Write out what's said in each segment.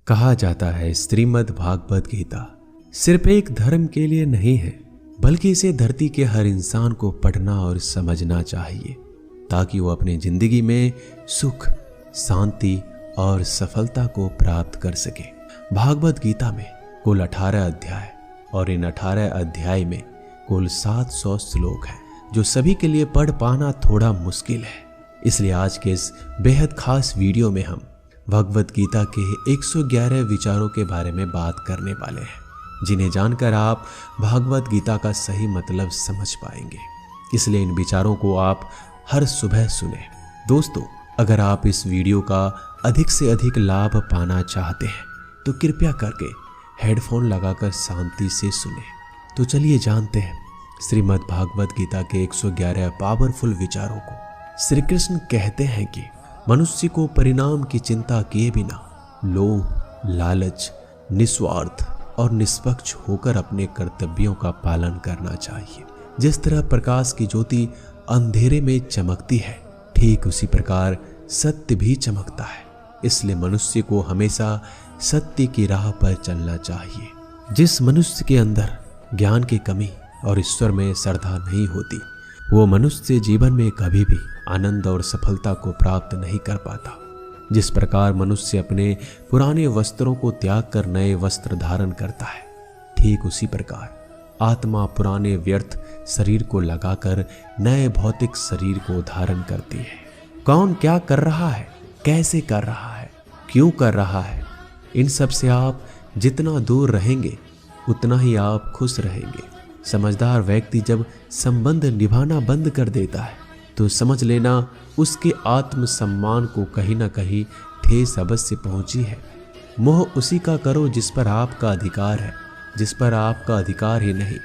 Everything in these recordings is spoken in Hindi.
कहा जाता है श्रीमद् भागवत गीता सिर्फ एक धर्म के लिए नहीं है, बल्कि इसे धरती के हर इंसान को पढ़ना और समझना चाहिए ताकि वो अपनी जिंदगी में सुख, शांति और सफलता को प्राप्त कर सके। भागवत गीता में कुल 18 अध्याय और इन 18 अध्याय में कुल 700 श्लोक हैं, जो सभी के लिए पढ़ पाना थोड़ा मुश्किल है। इसलिए आज के इस बेहद खास वीडियो में हम भगवत गीता के 111 विचारों के बारे में बात करने वाले हैं, जिन्हें जानकर आप भागवत गीता का सही मतलब समझ पाएंगे। इसलिए इन विचारों को आप हर सुबह सुने। दोस्तों, अगर आप इस वीडियो का अधिक से अधिक लाभ पाना चाहते हैं तो कृपया करके हेडफोन लगाकर शांति से सुने। तो चलिए जानते हैं श्रीमद् भागवत गीता के 111 पावरफुल विचारों को। श्री कृष्ण कहते हैं कि मनुष्य को परिणाम की चिंता किए बिना लोभ, लालच, निस्वार्थ और निष्पक्ष होकर अपने कर्तव्यों का पालन करना चाहिए। जिस तरह प्रकाश की ज्योति अंधेरे में चमकती है, ठीक उसी प्रकार सत्य भी चमकता है। इसलिए मनुष्य को हमेशा सत्य की राह पर चलना चाहिए। जिस मनुष्य के अंदर ज्ञान की कमी और ईश्वर में श्रद्धा नहीं होती, वो मनुष्य जीवन में कभी भी आनंद और सफलता को प्राप्त नहीं कर पाता। जिस प्रकार मनुष्य अपने पुराने वस्त्रों को त्याग कर नए वस्त्र धारण करता है, ठीक उसी प्रकार आत्मा पुराने व्यर्थ शरीर को लगाकर नए भौतिक शरीर को धारण करती है। कौन क्या कर रहा है, कैसे कर रहा है, क्यों कर रहा है, इन सब से आप जितना दूर रहेंगे उतना ही आप खुश रहेंगे। समझदार व्यक्ति जब संबंध निभाना बंद कर देता है तो समझ लेना उसके आत्मसम्मान को कहीं ना कहीं ठेस अवश्य पहुंची है। मोह उसी का करो जिस पर आपका अधिकार है। जिस पर आपका अधिकार ही नहीं,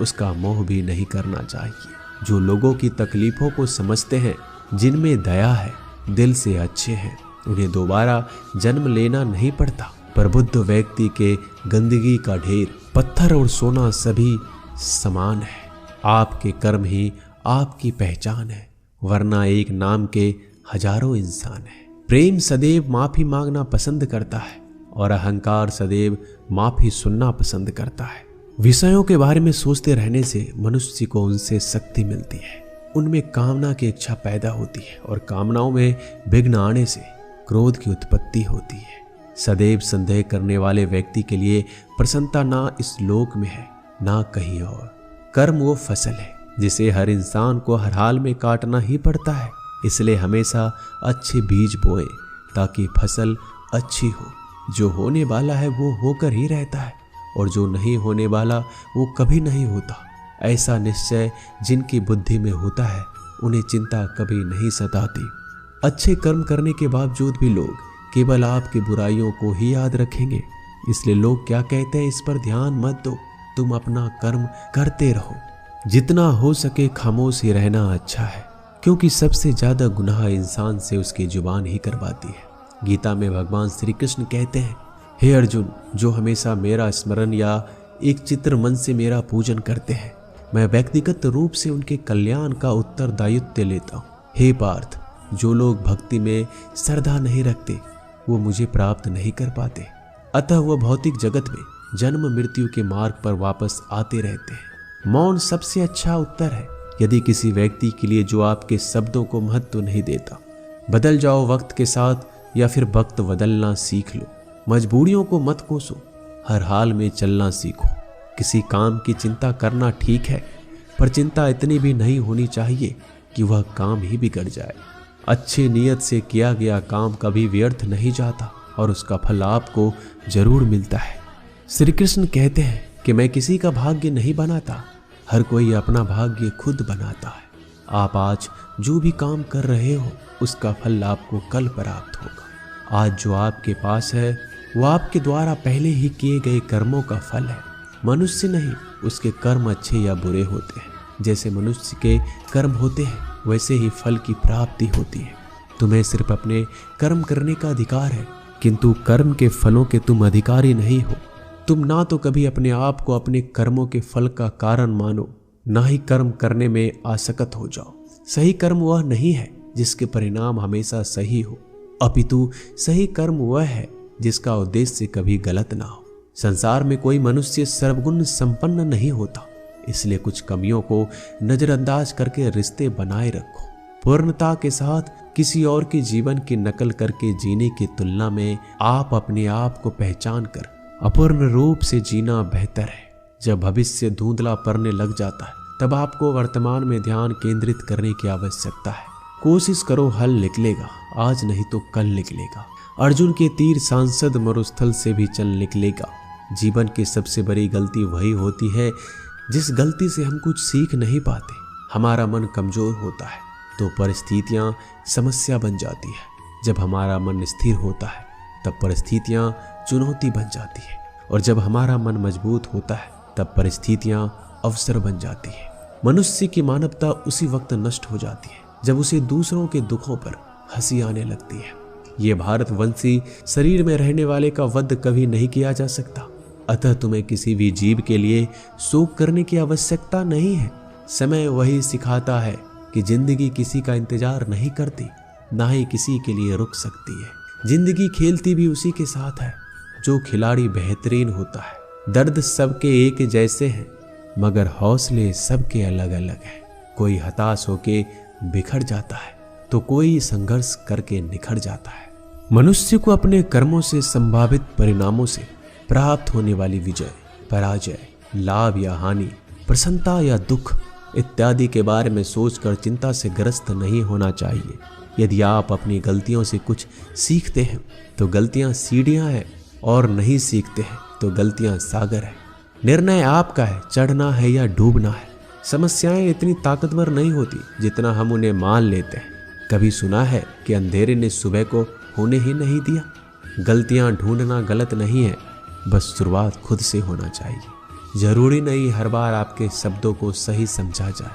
उसका मोह भी नहीं करना चाहिए। जो लोगों की तकलीफों को समझते हैं, जिनमें दया है, दिल से अच्छे हैं, उन्हें दोबारा जन्म लेना नहीं पड़ता। पर बुद्ध व्यक्ति के गंदगी का ढेर, पत्थर और सोना सभी समान है। आपके कर्म ही आपकी पहचान है, वरना एक नाम के हजारों इंसान है। प्रेम सदैव माफी मांगना पसंद करता है और अहंकार सदैव माफी सुनना पसंद करता है। विषयों के बारे में सोचते रहने से मनुष्य को उनसे शक्ति मिलती है। उनमें कामना की इच्छा पैदा होती है और कामनाओं में विघ्न आने से क्रोध की उत्पत्ति होती है। सदैव संदेह करने वाले व्यक्ति के लिए प्रसन्नता ना इस लोक में है, ना कहीं और। कर्म वो फसल है जिसे हर इंसान को हर हाल में काटना ही पड़ता है। इसलिए हमेशा अच्छे बीज बोए ताकि फसल अच्छी हो। जो होने वाला है वो होकर ही रहता है और जो नहीं होने वाला वो कभी नहीं होता। ऐसा निश्चय जिनकी बुद्धि में होता है, उन्हें चिंता कभी नहीं सताती। अच्छे कर्म करने के बावजूद भी लोग केवल आपकी बुराइयों को ही याद रखेंगे। इसलिए लोग क्या कहते हैं इस पर ध्यान मत दो, तुम अपना कर्म करते रहो। जितना हो सके खामोश ही रहना अच्छा है, क्योंकि सबसे ज्यादा गुनाह इंसान से उसकी जुबान ही करवाती है। गीता में भगवान श्री कृष्ण कहते हैं, हे अर्जुन, जो हमेशा मेरा स्मरण या एक चित्र मन से मेरा पूजन करते हैं, मैं व्यक्तिगत रूप से उनके कल्याण का उत्तरदायित्व लेता हूँ। हे पार्थ, जो लोग भक्ति में श्रद्धा नहीं रखते वो मुझे प्राप्त नहीं कर पाते। अतः वह भौतिक जगत में जन्म मृत्यु के मार्ग पर वापस आते रहते हैं। मौन सबसे अच्छा उत्तर है। यदि किसी व्यक्ति के लिए जो आपके शब्दों को महत्व नहीं देता, बदल जाओ वक्त के साथ या फिर वक्त बदलना सीख लो। मजबूरियों को मत कोसो, हर हाल में चलना सीखो। किसी काम की चिंता करना ठीक है, पर चिंता इतनी भी नहीं होनी चाहिए कि वह काम ही बिगड़ जाए। अच्छी नीयत से किया गया काम कभी व्यर्थ नहीं जाता और उसका फल आपको जरूर मिलता है। श्री कृष्ण कहते हैं कि मैं किसी का भाग्य नहीं बनाता, हर कोई अपना भाग्य खुद बनाता है। आप आज जो भी काम कर रहे हो उसका फल आपको कल प्राप्त होगा। आज जो आपके पास है वो आपके द्वारा पहले ही किए गए कर्मों का फल है। मनुष्य नहीं, उसके कर्म अच्छे या बुरे होते हैं। जैसे मनुष्य के कर्म होते हैं वैसे ही फल की प्राप्ति होती है। तुम्हें सिर्फ अपने कर्म करने का अधिकार है, किंतु कर्म के फलों के तुम अधिकारी नहीं हो। तुम ना तो कभी अपने आप को अपने कर्मों के फल का कारण मानो, ना ही कर्म करने में आसक्त हो जाओ। सही कर्म वह नहीं है जिसके परिणाम हमेशा सही हो, अपितु सही कर्म वह है जिसका उद्देश्य कभी गलत ना हो। संसार में कोई मनुष्य सर्वगुण संपन्न नहीं होता, इसलिए कुछ कमियों को नजरअंदाज करके रिश्ते बनाए रखो। पूर्णता के साथ किसी और के जीवन की नकल करके जीने की तुलना में आप अपने आप को पहचान कर अपूर्ण रूप से जीना बेहतर है। जब भविष्य धुंधला पड़ने लग जाता है तब आपको वर्तमान में ध्यान केंद्रित करने की आवश्यकता है। कोशिश करो, हल निकलेगा, आज नहीं तो कल निकलेगा। अर्जुन के तीर सांसद मरुस्थल से भी चल निकलेगा। जीवन की सबसे बड़ी गलती वही होती है जिस गलती से हम कुछ सीख नहीं पाते। हमारा मन कमजोर होता है तो परिस्थितियां समस्या बन जाती है। जब हमारा मन स्थिर होता है तब परिस्थितियां चुनौती बन जाती है, और जब हमारा मन मजबूत होता है तब परिस्थितियां अवसर बन जाती है। मनुष्य की मानवता उसी वक्त नष्ट हो जाती है जब उसे दूसरों के दुखों पर हंसी आने लगती है। ये भारतवंशी शरीर में रहने वाले का वध कभी नहीं किया जा सकता, अतः तुम्हें किसी भी जीव के लिए शोक करने की आवश्यकता नहीं है। समय वही सिखाता है कि जिंदगी किसी का इंतजार नहीं करती, ना ही किसी के लिए रुक सकती है। जिंदगी खेलती भी उसी के साथ है जो खिलाड़ी बेहतरीन होता है। दर्द सबके एक जैसे हैं मगर हौसले सबके अलग अलग हैं। कोई हताश होके बिखर जाता है तो कोई संघर्ष करके निखर जाता है। मनुष्य को अपने कर्मों से संभावित परिणामों से प्राप्त होने वाली विजय, पराजय, लाभ या हानि, प्रसन्नता या दुख इत्यादि के बारे में सोचकर चिंता से ग्रस्त नहीं होना चाहिए। यदि आप अपनी गलतियों से कुछ सीखते हैं तो गलतियां सीढ़ियां हैं, और नहीं सीखते हैं तो गलतियां सागर है। निर्णय आपका है, चढ़ना है या डूबना है। समस्याएं इतनी ताकतवर नहीं होती जितना हम उन्हें मान लेते हैं। कभी सुना है कि अंधेरे ने सुबह को होने ही नहीं दिया? गलतियां ढूंढना गलत नहीं है, बस शुरुआत खुद से होना चाहिए। जरूरी नहीं हर बार आपके शब्दों को सही समझा जाए,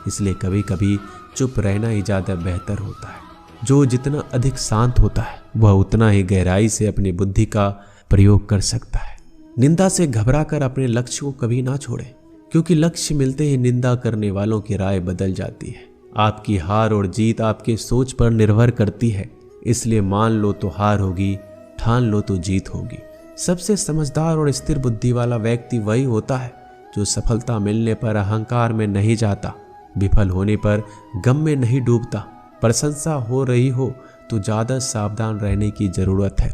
इसलिए कभी कभी चुप रहना ही ज़्यादा बेहतर होता है। जो जितना अधिक शांत होता है वह उतना ही गहराई से अपनी बुद्धि का प्रयोग कर सकता है। निंदा से घबराकर अपने लक्ष्य को कभी ना छोड़ें, क्योंकि लक्ष्य मिलते ही निंदा करने वालों की राय बदल जाती है। आपकी हार और जीत आपके सोच पर निर्भर करती है, इसलिए मान लो तो हार होगी, ठान लो तो जीत होगी। सबसे समझदार और स्थिर बुद्धि वाला व्यक्ति वही होता है जो सफलता मिलने पर अहंकार में नहीं जाता, विफल होने पर गम में नहीं डूबता। प्रशंसा हो रही हो तो ज़्यादा सावधान रहने की ज़रूरत है।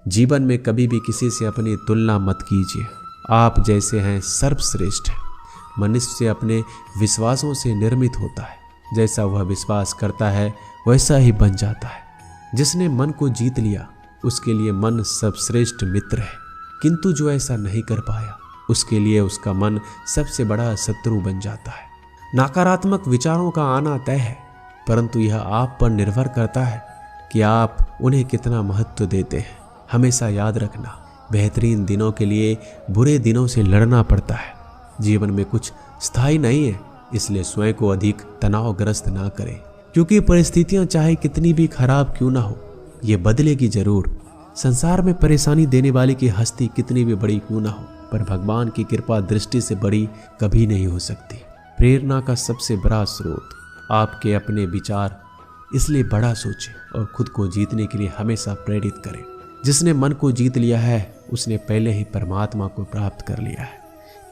जीवन में कभी भी किसी से अपनी तुलना मत कीजिए। आप जैसे हैं सर्वश्रेष्ठ हैं। मनुष्य अपने विश्वासों से निर्मित होता है, जैसा वह विश्वास करता है वैसा ही बन जाता है। जिसने मन को जीत लिया उसके लिए मन सर्वश्रेष्ठ मित्र है, किंतु जो ऐसा नहीं कर पाया उसके लिए उसका मन सबसे बड़ा शत्रु बन जाता है। नकारात्मक विचारों का आना तय है, परंतु यह आप पर निर्भर करता है कि आप उन्हें कितना महत्व देते हैं। हमेशा याद रखना, बेहतरीन दिनों के लिए बुरे दिनों से लड़ना पड़ता है। जीवन में कुछ स्थायी नहीं है, इसलिए स्वयं को अधिक तनावग्रस्त ना करें, क्योंकि परिस्थितियां चाहे कितनी भी खराब क्यों ना हो, ये बदलेगी जरूर। संसार में परेशानी देने वाले की हस्ती कितनी भी बड़ी क्यों ना हो, पर भगवान की कृपा दृष्टि से बड़ी कभी नहीं हो सकती। प्रेरणा का सबसे बड़ा स्रोत आपके अपने विचार, इसलिए बड़ा सोचें और खुद को जीतने के लिए हमेशा प्रेरित करें। जिसने मन को जीत लिया है उसने पहले ही परमात्मा को प्राप्त कर लिया है,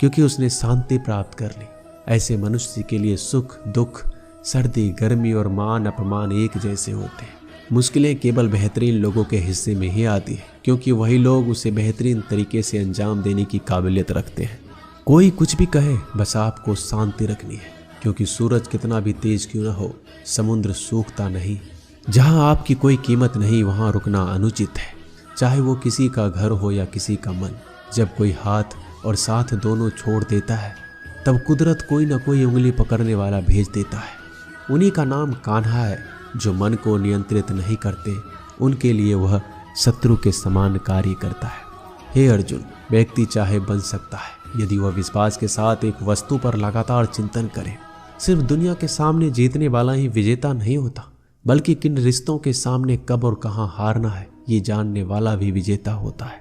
क्योंकि उसने शांति प्राप्त कर ली। ऐसे मनुष्य के लिए सुख दुख, सर्दी गर्मी और मान अपमान एक जैसे होते हैं। मुश्किलें केवल बेहतरीन लोगों के हिस्से में ही आती है, क्योंकि वही लोग उसे बेहतरीन तरीके से अंजाम देने की काबिलियत रखते हैं। कोई कुछ भी कहे, बस आपको शांति रखनी है, क्योंकि सूरज कितना भी तेज क्यों न हो, समुद्र सूखता नहीं। जहां आपकी कोई कीमत नहीं वहां रुकना अनुचित है, चाहे वो किसी का घर हो या किसी का मन। जब कोई हाथ और साथ दोनों छोड़ देता है तब कुदरत कोई ना कोई उंगली पकड़ने वाला भेज देता है। उन्हीं का नाम कान्हा है। जो मन को नियंत्रित नहीं करते उनके लिए वह शत्रु के समान कार्य करता है। हे अर्जुन, व्यक्ति चाहे बन सकता है यदि वह विश्वास के साथ एक वस्तु पर लगातार चिंतन करे। सिर्फ दुनिया के सामने जीतने वाला ही विजेता नहीं होता, बल्कि किन रिश्तों के सामने कब और कहां हारना है ये जानने वाला भी विजेता होता है।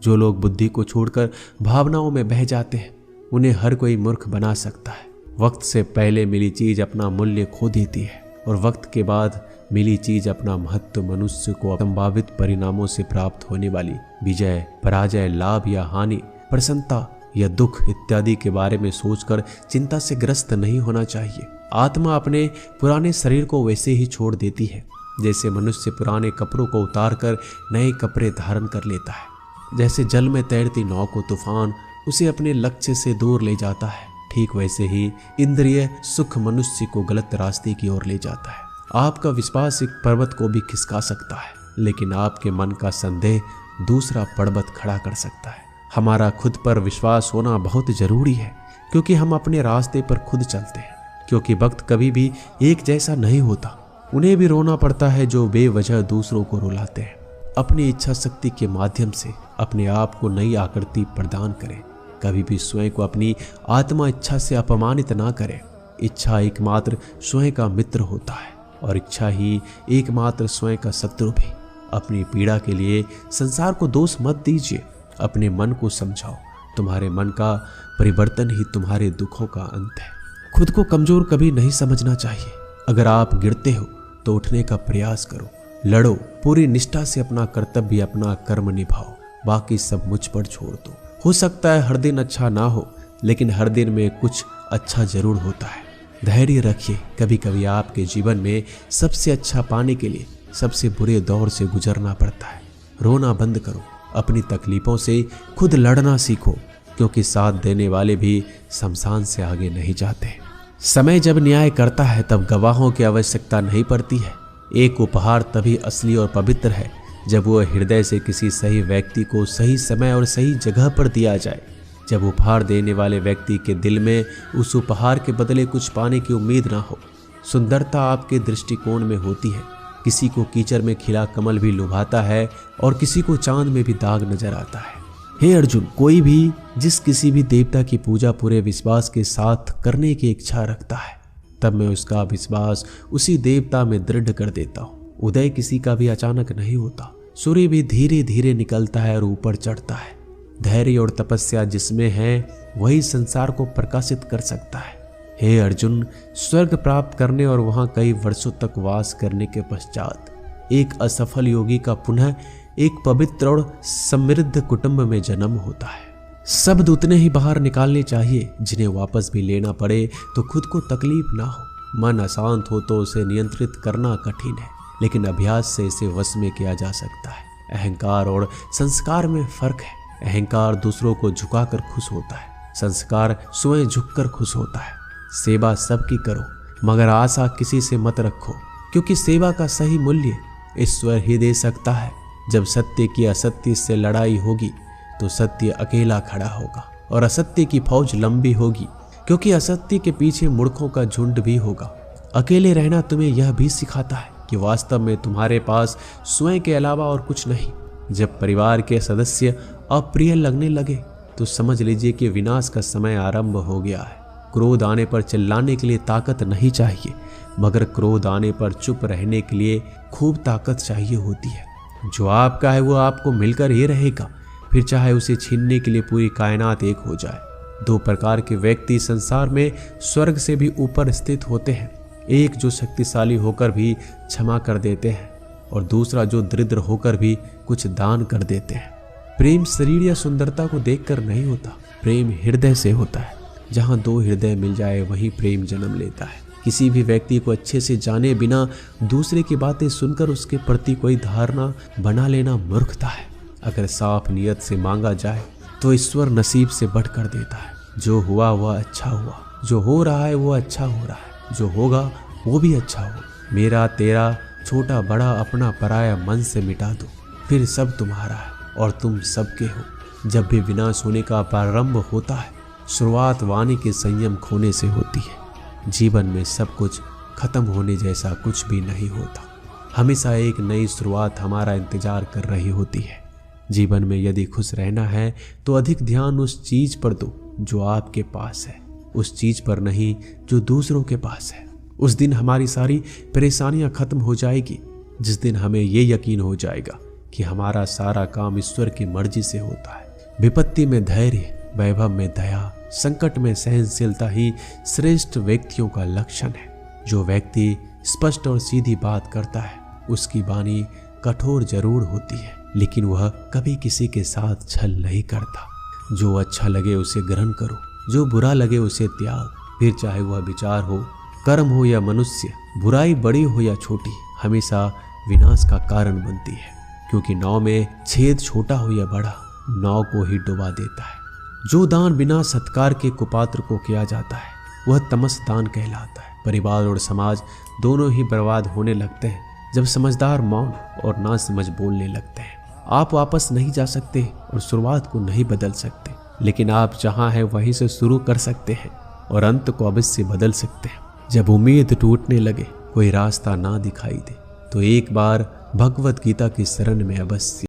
जो लोग बुद्धि को छोड़कर भावनाओं में बह जाते हैं उन्हें हर कोई मूर्ख बना सकता है। वक्त से पहले मिली चीज अपना मूल्य खो देती है और वक्त के बाद मिली चीज अपना महत्व मनुष्य को संभावित परिणामों से प्राप्त होने वाली विजय, पराजय, लाभ या हानि, प्रसन्नता या दुख इत्यादि के बारे में सोचकर चिंता से ग्रस्त नहीं होना चाहिए। आत्मा अपने पुराने शरीर को वैसे ही छोड़ देती है जैसे मनुष्य पुराने कपड़ों को उतारकर नए कपड़े धारण कर लेता है। जैसे जल में तैरती नाव को तूफान उसे अपने लक्ष्य से दूर ले जाता है, ठीक वैसे ही इंद्रिय सुख मनुष्य को गलत रास्ते की ओर ले जाता है। आपका विश्वास एक पर्वत को भी खिसका सकता है, लेकिन आपके मन का संदेह दूसरा पर्वत खड़ा कर सकता है। हमारा खुद पर विश्वास होना बहुत जरूरी है, क्योंकि हम अपने रास्ते पर खुद चलते हैं। क्योंकि वक्त कभी भी एक जैसा नहीं होता, उन्हें भी रोना पड़ता है जो बेवजह दूसरों को रुलाते हैं। अपनी इच्छा शक्ति के माध्यम से अपने आप को नई आकृति प्रदान करें। कभी भी स्वयं को अपनी आत्मा इच्छा से अपमानित ना करें। इच्छा एकमात्र स्वयं का मित्र होता है और इच्छा ही एकमात्र स्वयं का शत्रु भी। अपनी पीड़ा के लिए संसार को दोष मत दीजिए, अपने मन को समझाओ। तुम्हारे मन का परिवर्तन ही तुम्हारे दुखों का अंत है। खुद को कमजोर कभी नहीं समझना चाहिए। अगर आप गिरते हो तो उठने का प्रयास करो, लड़ो, पूरी निष्ठा से अपना कर्तव्य, अपना कर्म निभाओ, बाकी सब मुझ पर छोड़ दो। हो सकता है हर दिन अच्छा ना हो, लेकिन हर दिन में कुछ अच्छा जरूर होता है। धैर्य रखिए। कभी कभी आपके जीवन में सबसे अच्छा पाने के लिए सबसे बुरे दौर से गुजरना पड़ता है। रोना बंद करो, अपनी तकलीफों से खुद लड़ना सीखो, क्योंकि साथ देने वाले भी शमशान से आगे नहीं जाते। समय जब न्याय करता है तब गवाहों की आवश्यकता नहीं पड़ती है। एक उपहार तभी असली और पवित्र है जब वो हृदय से किसी सही व्यक्ति को सही समय और सही जगह पर दिया जाए। जब उपहार देने वाले व्यक्ति के दिल में उस उपहार के बदले कुछ पाने की उम्मीद ना हो। सुंदरता आपके दृष्टिकोण में होती है। किसी को कीचड़ में खिला कमल भी लुभाता है और किसी को चांद में भी दाग नजर आता है। हे अर्जुन, कोई भी जिस किसी भी देवता की पूजा पूरे विश्वास के साथ करने की इच्छा रखता है, तब मैं उसका विश्वास उसी देवता में दृढ़ कर देता हूँ। उदय किसी का भी अचानक नहीं होता। सूर्य भी धीरे धीरे निकलता है और ऊपर चढ़ता है। धैर्य और तपस्या जिसमें है वही संसार को प्रकाशित कर सकता है। हे अर्जुन, स्वर्ग प्राप्त करने और वहां कई वर्षों तक वास करने के पश्चात एक असफल योगी का पुनः एक पवित्र और समृद्ध कुटुंब में जन्म होता है। शब्द उतने ही बाहर निकालने चाहिए जिन्हें वापस भी लेना पड़े तो खुद को तकलीफ ना हो। मन अशांत हो तो उसे नियंत्रित करना कठिन है, लेकिन अभ्यास से इसे वश में किया जा सकता है। अहंकार और संस्कार में फर्क है। अहंकार दूसरों को झुकाकर खुश होता है, संस्कार स्वयं झुककर खुश होता है। सेवा सबकी करो, मगर आशा किसी से मत रखो, क्योंकि सेवा का सही मूल्य ईश्वर ही दे सकता है। जब सत्य की असत्य से लड़ाई होगी तो सत्य अकेला खड़ा होगा और असत्य की फौज लंबी होगी, क्योंकि असत्य के पीछे मूर्खों का झुंड भी होगा। अकेले रहना तुम्हें यह भी सिखाता है कि वास्तव में तुम्हारे पास स्वयं के अलावा और कुछ नहीं। जब परिवार के सदस्य अप्रिय लगने लगे तो समझ लीजिए कि विनाश का समय आरंभ हो गया है। क्रोध आने पर चिल्लाने के लिए ताकत नहीं चाहिए, मगर क्रोध आने पर चुप रहने के लिए खूब ताकत चाहिए होती है। जो आपका है वो आपको मिलकर ही रहेगा, फिर चाहे उसे छीनने के लिए पूरी कायनात एक हो जाए। दो प्रकार के व्यक्ति संसार में स्वर्ग से भी ऊपर स्थित होते हैं। एक जो शक्तिशाली होकर भी क्षमा कर देते हैं और दूसरा जो दरिद्र होकर भी कुछ दान कर देते हैं। प्रेम शरीर या सुंदरता को देखकर नहीं होता, प्रेम हृदय से होता है। जहाँ दो हृदय मिल जाए वहीं प्रेम जन्म लेता है। किसी भी व्यक्ति को अच्छे से जाने बिना दूसरे की बातें सुनकर उसके प्रति कोई धारणा बना लेना मूर्खता है। अगर साफ नियत से मांगा जाए तो ईश्वर नसीब से बढ़कर देता है। जो हुआ वह अच्छा हुआ, जो हो रहा है वो अच्छा हो रहा है, जो होगा वो भी अच्छा हो। मेरा तेरा छोटा बड़ा अपना पराया मन से मिटा दो, फिर सब तुम्हारा है और तुम सबके हो। जब भी विनाश होने का प्रारंभ होता है, शुरुआत वाणी के संयम खोने से होती है। जीवन में सब कुछ खत्म होने जैसा कुछ भी नहीं होता। हमेशा एक नई शुरुआत हमारा इंतजार कर रही होती है। जीवन में यदि खुश रहना है तो अधिक ध्यान उस चीज पर दो जो आपके पास है, उस चीज पर नहीं जो दूसरों के पास है। उस दिन हमारी सारी परेशानियां खत्म हो जाएगी, जिस दिन हमें ये यकीन हो जाएगा कि हमारा सारा काम ईश्वर की मर्जी से होता है। विपत्ति में धैर्य, वैभव में दया, संकट में सहनशीलता ही श्रेष्ठ व्यक्तियों का लक्षण है। जो व्यक्ति स्पष्ट और सीधी बात करता है। उसकी वाणी कठोर जरूर होती है, लेकिन वह कभी किसी के साथ छल नहीं करता। जो अच्छा लगे उसे ग्रहण करो, जो बुरा लगे उसे त्याग। फिर चाहे वह विचार हो, कर्म हो या मनुष्य, बुराई बड़ी हो या छोटी, हमेशा विनाश का कारण बनती है। क्योंकि नाव में छेद छोटा हो या बड़ा, नाव को ही डुबा देता है। जो दान बिना सत्कार के कुपात्र को किया जाता है वह तमस दान कहलाता है। परिवार और समाज दोनों ही बर्बाद होने लगते हैं जब समझदार मौन और ना समझ बोलने लगते हैं। आप वापस नहीं जा सकते और शुरुआत को नहीं बदल सकते, लेकिन आप जहां हैं वहीं से शुरू कर सकते हैं और अंत को अवश्य बदल सकते हैं। जब उम्मीद टूटने लगे, कोई रास्ता ना दिखाई दे, तो एक बार भगवत गीता की शरण में अवश्य